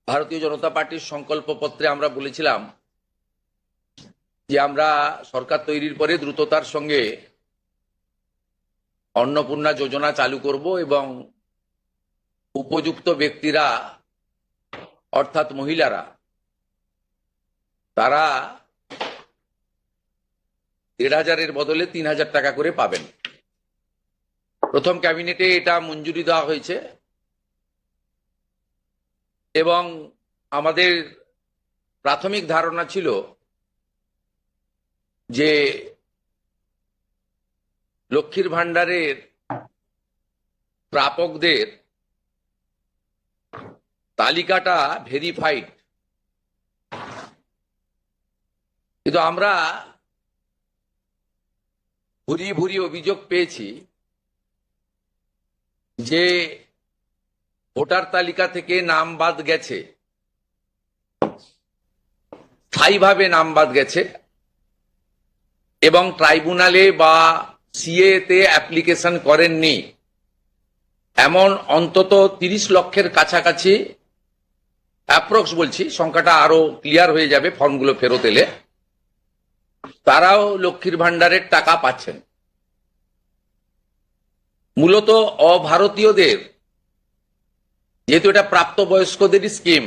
ভারতীয় জনতা পার্টির সংকল্পপত্রে আমরা বলেছিলাম যে আমরা সরকার তৈরির পরে দ্রুততার সঙ্গে অন্নপূর্ণা যোজনা চালু করব এবং উপযুক্ত ব্যক্তিরা অর্থাৎ মহিলারা তারা ১,৫০০-এর বদলে ৩,০০০ টাকা করে পাবেন। প্রথম ক্যাবিনেটে এটা মঞ্জুরি দেওয়া হয়েছে এবং আমাদের প্রাথমিক ধারণা ছিল যে লক্ষ্মীর ভান্ডারের প্রাপকদের তালিকাটা ভেরিফাইড, কিন্তু আমরা ভুরি ভুরি অভিযোগ পেয়েছি যে ভোটার তালিকা থেকে নাম বাদ গেছে, স্থায়ীভাবে নাম বাদ গেছে এবং ট্রাইব্যুনালে বা সিএ তে অ্যাপ্লিকেশন করেননি এমন অন্তত ৩০ লক্ষের কাছাকাছি, অ্যাপ্রক্স বলছি, সংখ্যাটা আরো ক্লিয়ার হয়ে যাবে ফর্মগুলো ফেরত এলে, তারাও লক্ষ্মীর ভান্ডারের টাকা পাচ্ছেন। মূলত অভারতীয়দের, যেহেতু এটা প্রাপ্তবয়স্কদেরই স্কিম,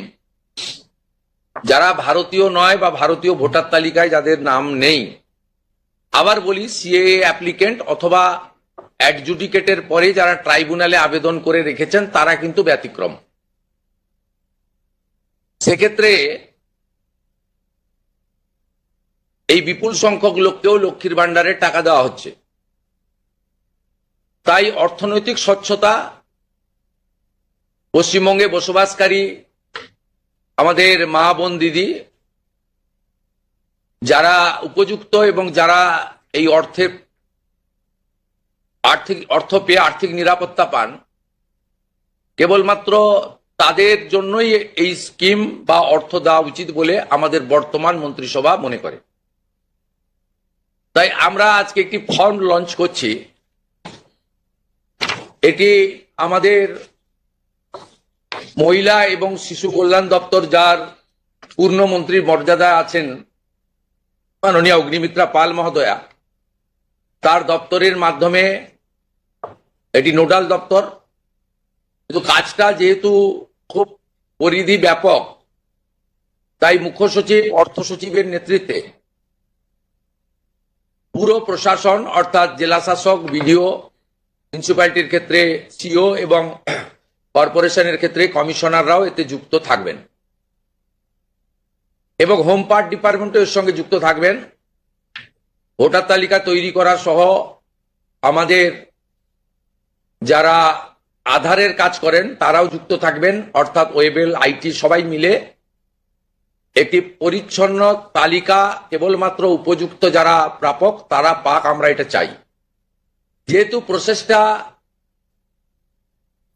যারা ভারতীয় নয় বা ভারতীয় ভোটার তালিকায় যাদের নাম নেই, আবার বলি সিএএ অ্যাপ্লিকেন্ট অথবা অ্যাডজুডিকেটের পরে যারা ট্রাইব্যুনালে আবেদন করে রেখেছেন তারা কিন্তু ব্যতিক্রম। সেক্ষেত্রে এই বিপুল সংখ্যক লোককেও লক্ষ্মীর ভান্ডারের টাকা দেওয়া হচ্ছে। তাই অর্থনৈতিক স্বচ্ছতা, পশ্চিমবঙ্গে বসবাসকারী আমাদের মা বোন দিদি যারা উপযুক্ত এবং যারা এই অর্থ পেয়ে আর্থিক নিরাপত্তা পান, কেবলমাত্র তাদের জন্যই এই স্কিম বা অর্থ দেওয়া উচিত বলে আমাদের বর্তমান মন্ত্রিসভা মনে করে। তাই আমরা আজকে একটি ফর্ম লঞ্চ করছি। এটি আমাদের মহিলা এবং শিশু কল্যাণ দপ্তর, যার পূর্ণমন্ত্রীর মর্যাদা আছেন মাননীয় অগ্নিমিত্রা পাল মহোদয়া, তার দপ্তরের মাধ্যমে, এটি নোডাল দপ্তর, কিন্তু কাজটা যেহেতু খুব পরিধি ব্যাপক, তাই মুখ্য সচিব, অর্থ সচিবের নেতৃত্বে পুরো প্রশাসন অর্থাৎ জেলা শাসক, বিডিও, মিউনিসিপ্যালিটির ক্ষেত্রে সিও এবং কর্পোরেশনের ক্ষেত্রে কমিশনাররাও এতে যুক্ত থাকবেন এবং হোম পার্ট ডিপার্টমেন্টও এর সঙ্গে যুক্ত থাকবেন। ভোটার তালিকা তৈরি করা সহ আমাদের যারা আধারের কাজ করেন তারাও যুক্ত থাকবেন, অর্থাৎ ওয়েবেল, আইটি সবাই মিলে একটি পরিচ্ছন্ন তালিকা কেবলমাত্র উপযুক্ত যারা প্রাপক তারা পাক, আমরা এটা চাই। যেহেতু প্রসেসটা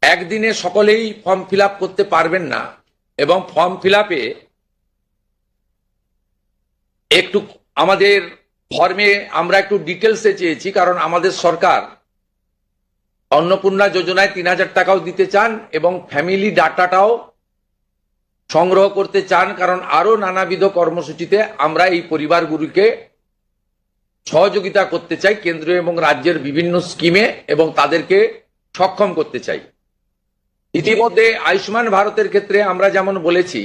একদিনে সকলেই ফর্ম ফিল আপ করতে পারবেন না এবং ফর্ম ফিল আপে একটু আমাদের ফর্মে আমরা একটু ডিটেলসে চেয়েছি, কারণ আমাদের সরকার অন্নপূর্ণা যোজনায় ৩,০০০ টাকাও দিতে চান এবং ফ্যামিলি ডাটাটাও সংগ্রহ করতে চান, কারণ আরো নানাবিধ কর্মসূচিতে আমরা এই পরিবারগুলিকে সহযোগিতা করতে চাই কেন্দ্রীয় এবং রাজ্যের বিভিন্ন স্কিমে এবং তাদেরকে সক্ষম করতে চাই। ইতিমধ্যে আয়ুষ্মান ভারতের ক্ষেত্রে আমরা যেমন বলেছি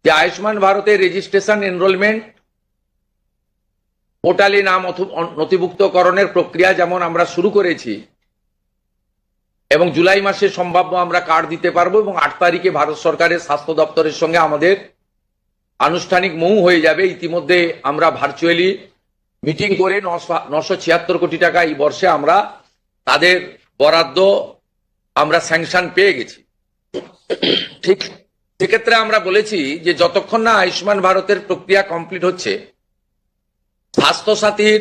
যে আয়ুষ্মান ভারতের রেজিস্ট্রেশন, এনরোলমেন্ট, পোর্টালে নাম নথিভুক্তকরণের প্রক্রিয়া যেমন আমরা শুরু করেছি এবং জুলাই মাসে সম্ভাব্য আমরা কার্ড দিতে পারবো এবং ৮ তারিখে ভারত সরকারের স্বাস্থ্য দপ্তরের সঙ্গে আমাদের আনুষ্ঠানিক মৌ হয়ে যাবে। ইতিমধ্যে আমরা ভার্চুয়ালি মিটিং করে ৯৭৬ কোটি টাকা এই বর্ষে আমরা তাদের বরাদ্দ আমরা স্যাংশন পেয়ে গেছি। ঠিক সেক্ষেত্রে আমরা বলেছি যে যতক্ষণ না আয়ুষ্মান ভারতের প্রক্রিয়া কমপ্লিট হচ্ছে, স্বাস্থ্যসাথীর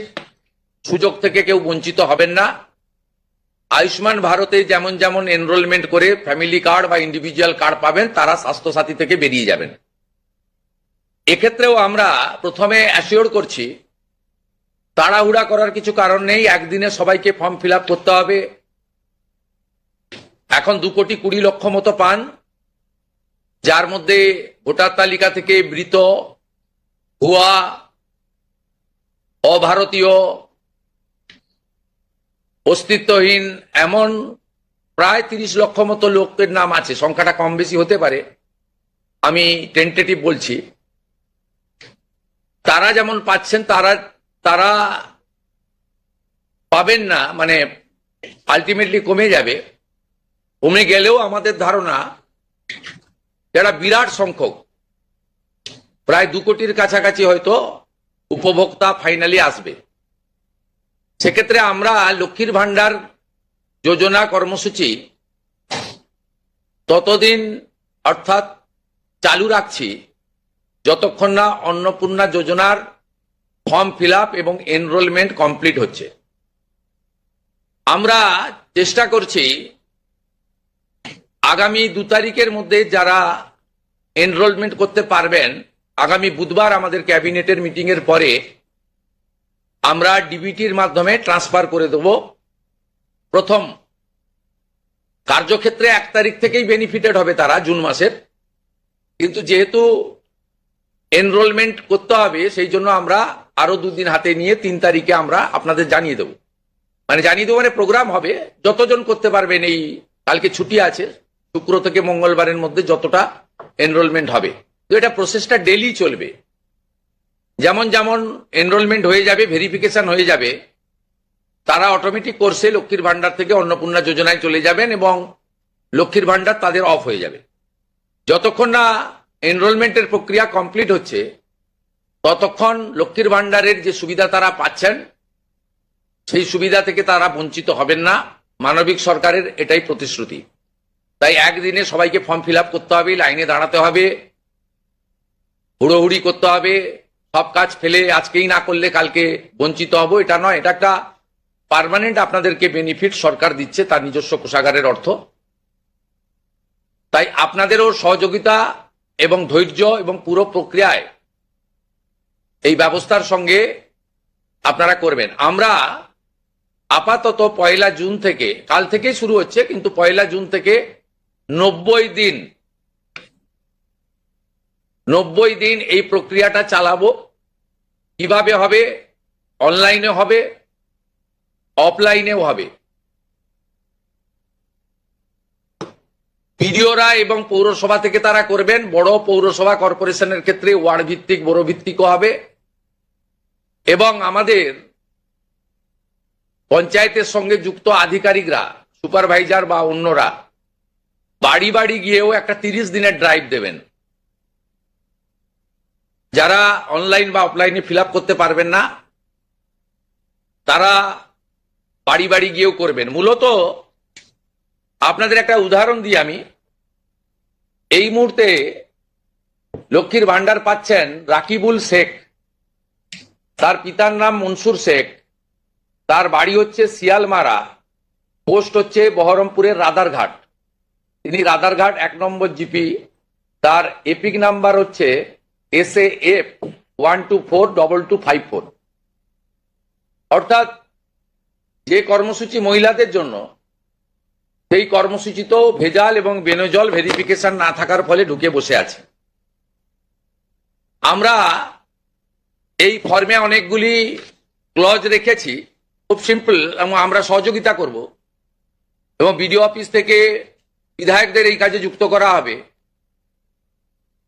সুযোগ থেকে কেউ বঞ্চিত হবেন না। আয়ুষ্মান ভারতে যেমন যেমন এনরোলমেন্ট করে ফ্যামিলি কার্ড বা ইন্ডিভিজুয়াল কার্ড পাবেন, তারা স্বাস্থ্যসাথী থেকে বেরিয়ে যাবেন। এক্ষেত্রেও আমরা প্রথমে অ্যাসিওর করছি তাড়াহুড়া করার কিছু কারণ নেই, একদিনে সবাইকে ফর্ম ফিল আপ করতে হবে। এখন 2,20,00,000 মতো পান, যার মধ্যে ভোটার তালিকা থেকে মৃত, ভুয়া, অভারতীয়, অস্তিত্বহীন এমন প্রায় 30 লক্ষ মতো লোকের নাম আছে। সংখ্যাটা কম বেশি হতে পারে, আমি টেন্টেটিভ বলছি। তারা যেমন পাচ্ছেন তারা পাবেন না, মানে আলটিমেটলি কমে যাবে। কমে গেলেও আমাদের ধারণা যারা বিরাট সংখ্যক, প্রায় 2 কোটির কাছাকাছি হয়তো উপভোক্তা ফাইনালি আসবে। সেক্ষেত্রে আমরা লক্ষ্মীর ভান্ডার যোজনা কর্মসূচি ততদিন অর্থাৎ চালু রাখছি যতক্ষণ না অন্নপূর্ণা যোজনার ফর্ম ফিল আপ এবং এনরোলমেন্ট কমপ্লিট হচ্ছে। আমরা চেষ্টা করছি আগামী 2 তারিখের মধ্যে যারা এনরোলমেন্ট করতে পারবেন, আগামী বুধবার আমাদের ক্যাবিনেটের মিটিং এর পরে আমরা ডিবিটির মাধ্যমে ট্রান্সফার করে দেব। প্রথম কার্যক্ষেত্রে 1 তারিখ থেকেই বেনিফিটেড হবে তারা, জুন মাসের। কিন্তু যেহেতু এনরোলমেন্ট করতে হবে, সেই জন্য আমরা আরো 2 দিন হাতে নিয়ে 3 তারিখে আমরা আপনাদের জানিয়ে দেব। জানিয়ে দেবো মানে প্রোগ্রাম হবে, যতজন করতে পারবেন। এই কালকে ছুটি আছে, শুক্র থেকে মঙ্গলবারের মধ্যে যতটা এনরোলমেন্ট হবে। তো এটা প্রসেসটা ডেলি চলবে। যেমন যেমন এনরোলমেন্ট হয়ে যাবে, ভেরিফিকেশন হয়ে যাবে, তারা অটোমেটিক কোর্সে লক্ষ্মীর ভান্ডার থেকে অন্নপূর্ণা যোজনায় চলে যাবেন এবং লক্ষ্মীর ভান্ডার তাদের অফ হয়ে যাবে। যতক্ষণ না এনরোলমেন্টের প্রক্রিয়া কমপ্লিট হচ্ছে ততক্ষণ লক্ষ্মীর ভান্ডারের যে সুবিধা তারা পাচ্ছেন সেই সুবিধা থেকে তারা বঞ্চিত হবেন না। মানবিক সরকারের এটাই প্রতিশ্রুতি। তাই একদিনে সবাইকে ফর্ম ফিল আপ করতে হবে, লাইনে দাঁড়াতে হবে, হুড়োহুড়ি করতে হবে, সব কাজ ফেলে আজকেই না করলে কালকে বঞ্চিত হব, এটা নয়। এটা একটা পার্মানেন্ট আপনাদেরকে বেনিফিট সরকার দিচ্ছে তার নিজস্ব কোষাগারের অর্থ। তাই আপনাদেরও সহযোগিতা এবং ধৈর্য এবং পুরো প্রক্রিয়ায় এই ব্যবস্থার সঙ্গে আপনারা করবেন। আমরা আপাতত 1 জুন থেকে, কাল থেকে শুরু হচ্ছে, কিন্তু 1 জুন থেকে 90 দিন এই প্রক্রিয়াটা চালাবো। কিভাবে হবে? অনলাইনে হবে, অফলাইনেও হবে। বিডিওরা এবং পৌরসভা থেকে তারা করবেন। বড় পৌরসভা কর্পোরেশনের ক্ষেত্রে ওয়ার্ড ভিত্তিক, বড় ভিত্তিকও হবে। এবং আমাদের পঞ্চায়েতের সঙ্গে যুক্ত আধিকারিকরা, সুপারভাইজার বা অন্যরা বাড়ি বাড়ি গিয়েও একটা 30 দিনের ড্রাইভ দেবেন। যারা অনলাইন বা অফলাইনে ফিল আপ করতে পারবেন না তারা বাড়ি বাড়ি গিয়েও করবেন। মূলত আপনাদের একটা উদাহরণ দিই আমি। এই মুহূর্তে লক্ষ্মীর ভান্ডার পাচ্ছেন রাকিবুল শেখ, তার পিতার নাম মনসুর শেখ, তার বাড়ি হচ্ছে শিয়ালমারা, পোস্ট হচ্ছে বহরমপুরের রাধারঘাট। তিনি রাধারঘাট 1 নম্বর জিপি। তার এপিক নাম্বার হচ্ছে SAF 1242254। অর্থাৎ যে কর্মসূচি মহিলাদের জন্য, সেই কর্মসূচিতেও ভেজাল এবং বেনজল ভেরিফিকেশন না থাকার ফলে ঢুকে বসে আছে। আমরা এই ফর্মে অনেকগুলি ক্লজ রেখেছি, খুব সিম্পল, এবং আমরা সহযোগিতা করব। এবং বিডিও অফিস থেকে বিধায়কদের এই কাজে যুক্ত করা হবে।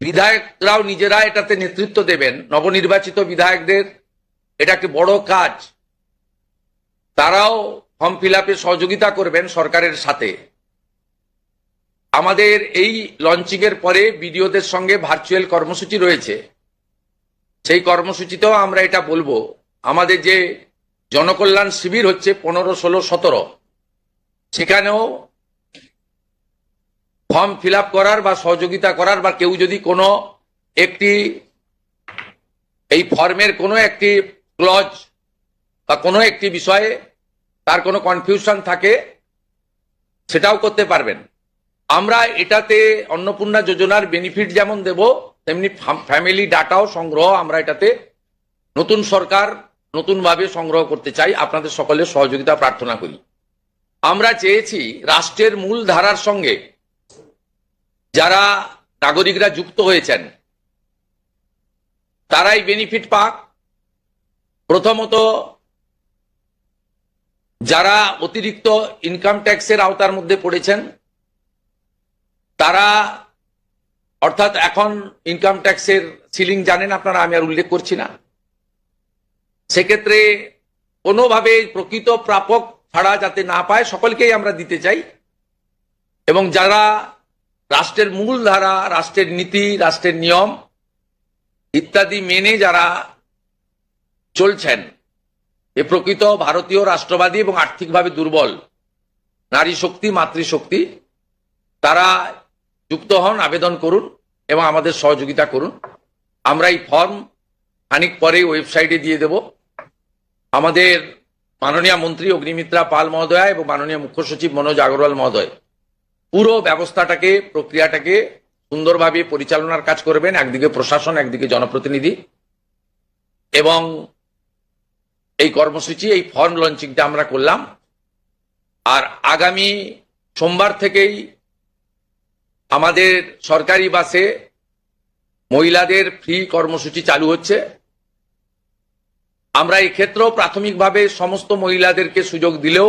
বিধায়করাও নিজেরা এটাতে নেতৃত্ব দেবেন। নবনির্বাচিত বিধায়কদের এটা একটি বড় কাজ, তারাও ফর্ম ফিল আপে সহযোগিতা করবেন সরকারের সাথে। আমাদের এই লঞ্চিং এর পরে বিডিওদের সঙ্গে ভার্চুয়াল কর্মসূচি রয়েছে, সেই কর্মসূচিতেও আমরা এটা বলবো। আমাদের যে জনকল্যাণ শিবির হচ্ছে 15, 16, 17, সেখানেও ফর্ম ফিল আপ করার বা সহযোগিতা করার, বা কেউ যদি কোনো একটি এই ফর্মের কোনো একটি ক্লজ বা কোনো একটি বিষয়ে তার কোনো কনফিউশন থাকে, সেটাও করতে পারবেন। আমরা এটাতে অন্নপূর্ণা যোজনার বেনিফিট যেমন দেব, তেমনি ফ্যামিলি ডাটাও সংগ্রহ আমরা এটাতে নতুন সরকার নতুনভাবে সংগ্রহ করতে চাই। আপনাদের সকলের সহযোগিতা প্রার্থনা করি। আমরা চেয়েছি রাষ্ট্রের মূল ধারার সঙ্গে যারা নাগরিকরা যুক্ত হয়েছেন তারাই বেনিফিট পাক। প্রথমত, যারা অতিরিক্ত ইনকাম ট্যাক্সের আওতার মধ্যে পড়েছেন তারা, অর্থাৎ এখন ইনকাম ট্যাক্সের সিলিং জানেন আপনারা, আমি আর উল্লেখ করছি না, সেক্ষেত্রে কোনোভাবে প্রকৃত প্রাপক ছাড়া যাতে না পায় সকলকেই আমরা দিতে চাই। এবং যারা রাষ্ট্রের মূল ধারা, রাষ্ট্রের নীতি, রাষ্ট্রের নিয়ম ইত্যাদি মেনে যারা চলছেন, এ প্রকৃত ভারতীয় রাষ্ট্রবাদী এবং আর্থিকভাবে দুর্বল নারী শক্তি, মাতৃশক্তি, তারা যুক্ত হন, আবেদন করুন এবং আমাদের সহযোগিতা করুন। আমরা এই ফর্ম খানিক পরে ওয়েবসাইটে দিয়ে দেব। আমাদের মাননীয় মন্ত্রী অগ্নিমিত্রা পাল মহোদয়া এবং মাননীয় মুখ্য সচিব মনোজ আগরওয়াল মহোদয় পুরো ব্যবস্থাটাকে, প্রক্রিয়াটাকে সুন্দরভাবে পরিচালনার কাজ করবেন। একদিকে প্রশাসন, একদিকে জনপ্রতিনিধি। এবং এই কর্মসূচি, এই ফর্ম লঞ্চিংটা আমরা করলাম। আর আগামী সোমবার থেকেই আমাদের সরকারি বাসে মহিলাদের ফ্রি কর্মসূচি চালু হচ্ছে। আমরা এই ক্ষেত্রেও প্রাথমিকভাবে সমস্ত মহিলাদেরকে সুযোগ দিলেও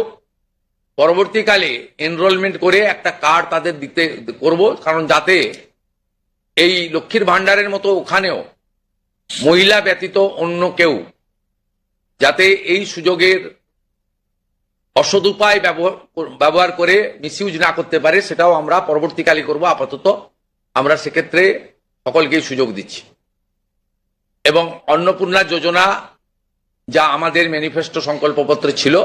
পরবর্তীকালে এনরোলমেন্ট করে একটা কার্ড তাদের দিতে করব, কারণ যাতে এই লক্ষ্মীর ভান্ডারের মতো ওখানেও মহিলা ব্যতীত অন্য কেউ যাতে এই সুযোগের অসদুপায় ব্যবহার করে মিসইউজ না করতে পারে, সেটাও আমরা পরবর্তীকালে করব। আপাতত আমরা সেক্ষেত্রে সকলকেই সুযোগ দিচ্ছি। এবং অন্নপূর্ণা যোজনা, যা আমাদের ম্যানিফেস্টো সংকল্পপত্রে ছিল,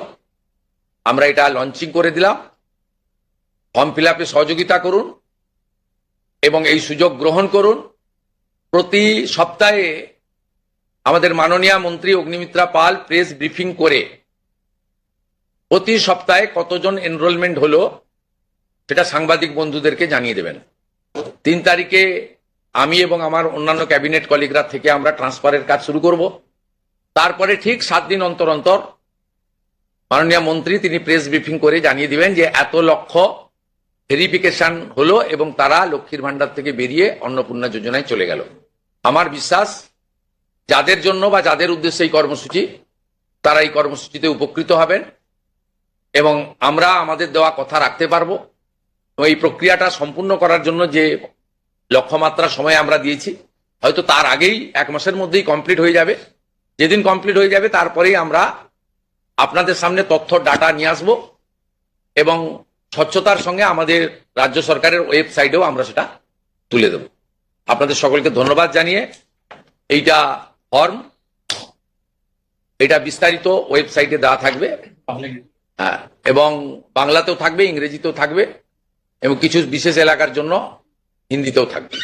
আমরা এটা লঞ্চিং করে দিলাম। ফর্ম ফিল আপে সহযোগিতা করুন এবং এই সুযোগ গ্রহণ করুন। প্রতি সপ্তাহে আমাদের মাননীয় মন্ত্রী অগ্নিমিত্রা পাল প্রেস ব্রিফিং করে প্রতি সপ্তাহে কতজন এনরোলমেন্ট হলো সেটা সাংবাদিক বন্ধুদেরকে জানিয়ে দেবেন। 3 তারিখে আমি এবং আমার অন্যান্য ক্যাবিনেট কলিগরা থেকে আমরা ট্রান্সফারের কাজ শুরু করব। তারপরে ঠিক 7 দিন অন্তর অন্তর মাননীয় মন্ত্রী তিনি প্রেস ব্রিফিং করে জানিয়ে দিবেন যে এত লক্ষ ভেরিফিকেশন হলো এবং তারা লক্ষ্মীর ভান্ডার থেকে বেরিয়ে অন্নপূর্ণা যোজনায় চলে গেল। আমার বিশ্বাস যাদের জন্য বা যাদের উদ্দেশ্যে এই কর্মসূচি, তারা এই কর্মসূচিতে উপকৃত হবেন এবং আমরা আমাদের দেওয়া কথা রাখতে পারবো। এই প্রক্রিয়াটা সম্পূর্ণ করার জন্য যে লক্ষ্যমাত্রা সময় আমরা দিয়েছি, হয়তো তার আগেই 1 মাসের মধ্যেই কমপ্লিট হয়ে যাবে। যেদিন কমপ্লিট হয়ে যাবে তারপরেই আমরা আপনাদের সামনে তথ্য ডাটা নিয়ে আসব এবং স্বচ্ছতার সঙ্গে আমাদের রাজ্য সরকারের ওয়েবসাইটেও আমরা সেটা তুলে দেব। আপনাদের সকলকে ধন্যবাদ জানিয়ে এইটা ফর্ম, এটা বিস্তারিত ওয়েবসাইটে দেওয়া থাকবে। হ্যাঁ, এবং বাংলাতেও থাকবে, ইংরেজিতেও থাকবে এবং কিছু বিশেষ এলাকার জন্য হিন্দিতেও থাকবে।